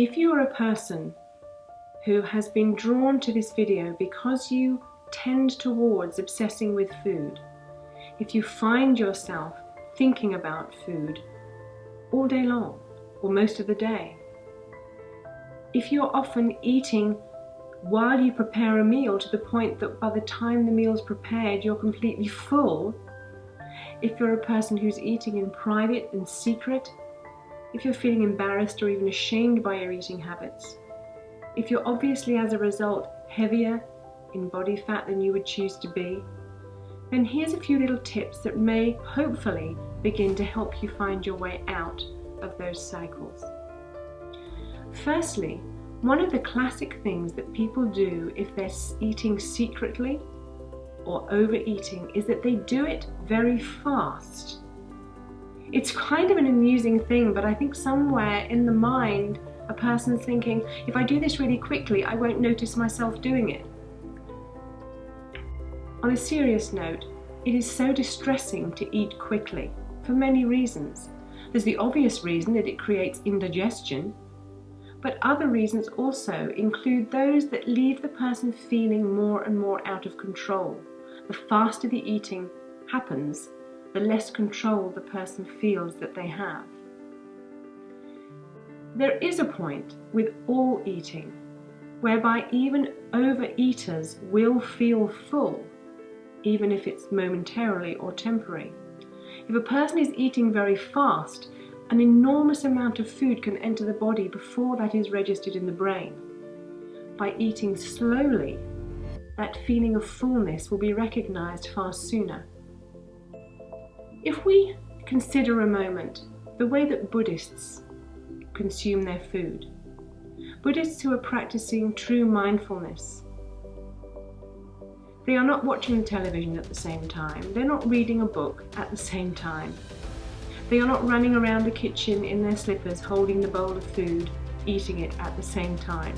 If you are a person who has been drawn to this video because you tend towards obsessing with food, if you find yourself thinking about food all day long or most of the day, if you're often eating while you prepare a meal to the point that by the time the meal's prepared you're completely full, if you're a person who's eating in private and secret, if you're feeling embarrassed or even ashamed by your eating habits, if you're obviously as a result heavier in body fat than you would choose to be, then here's a few little tips that may hopefully begin to help you find your way out of those cycles. Firstly, one of the classic things that people do if they're eating secretly or overeating is that they do it very fast. It's kind of an amusing thing, but I think somewhere in the mind a person's thinking, if I do this really quickly, I won't notice myself doing it. On a serious note, it is so distressing to eat quickly for many reasons. There's the obvious reason that it creates indigestion, but other reasons also include those that leave the person feeling more and more out of control. The faster the eating happens, the less control the person feels that they have. There is a point with all eating whereby even overeaters will feel full, even if it's momentarily or temporary. If a person is eating very fast, an enormous amount of food can enter the body before that is registered in the brain. By eating slowly, that feeling of fullness will be recognized far sooner. If we consider a moment the way that Buddhists consume their food, Buddhists who are practicing true mindfulness, they are not watching the television at the same time. They're not reading a book at the same time. They are not running around the kitchen in their slippers, holding the bowl of food, eating it at the same time.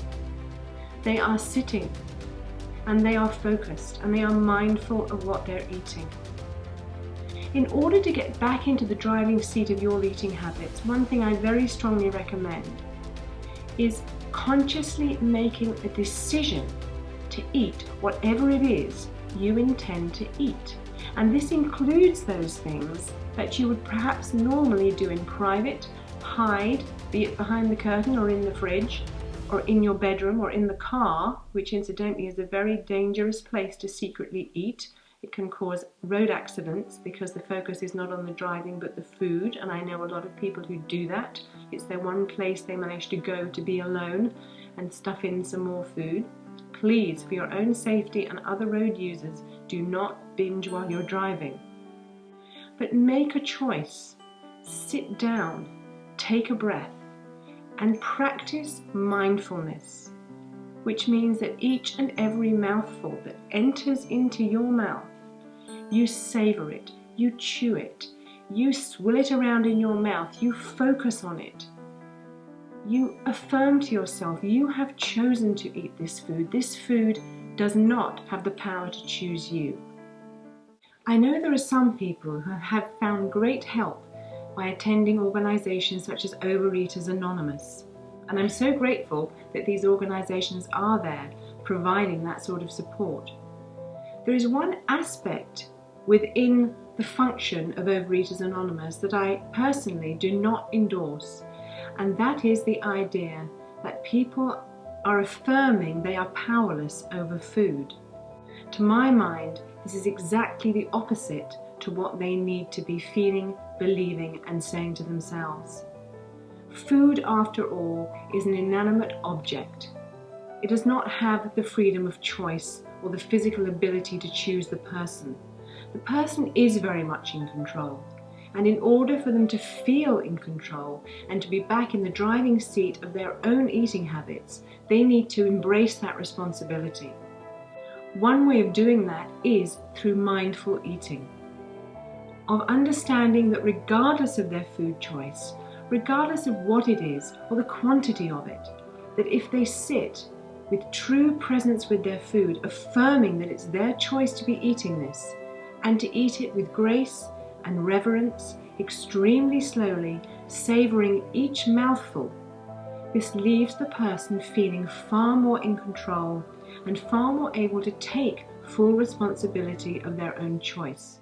They are sitting and they are focused and they are mindful of what they're eating. In order to get back into the driving seat of your eating habits, one thing I very strongly recommend is consciously making a decision to eat whatever it is you intend to eat. And this includes those things that you would perhaps normally do in private, hide, be it behind the curtain or in the fridge, or in your bedroom or in the car, which incidentally is a very dangerous place to secretly eat. It can cause road accidents because the focus is not on the driving but the food, and I know a lot of people who do that. It's their one place they manage to go to be alone and stuff in some more food. Please, for your own safety and other road users, do not binge while you're driving. But make a choice, sit down, take a breath, and practice mindfulness, which means that each and every mouthful that enters into your mouth, you savor it, you chew it, you swill it around in your mouth, you focus on it. You affirm to yourself, you have chosen to eat this food. This food does not have the power to choose you. I know there are some people who have found great help by attending organizations such as Overeaters Anonymous. And I'm so grateful that these organizations are there providing that sort of support. There is one aspect within the function of Overeaters Anonymous that I personally do not endorse, and that is the idea that people are affirming they are powerless over food. To my mind, this is exactly the opposite to what they need to be feeling, believing, and saying to themselves. Food, after all, is an inanimate object. It does not have the freedom of choice or the physical ability to choose the person. The person is very much in control. And in order for them to feel in control and to be back in the driving seat of their own eating habits, they need to embrace that responsibility. One way of doing that is through mindful eating, of understanding that regardless of their food choice, regardless of what it is or the quantity of it, that if they sit with true presence with their food, affirming that it's their choice to be eating this, and to eat it with grace and reverence, extremely slowly, savoring each mouthful, This leaves the person feeling far more in control and far more able to take full responsibility of their own choice.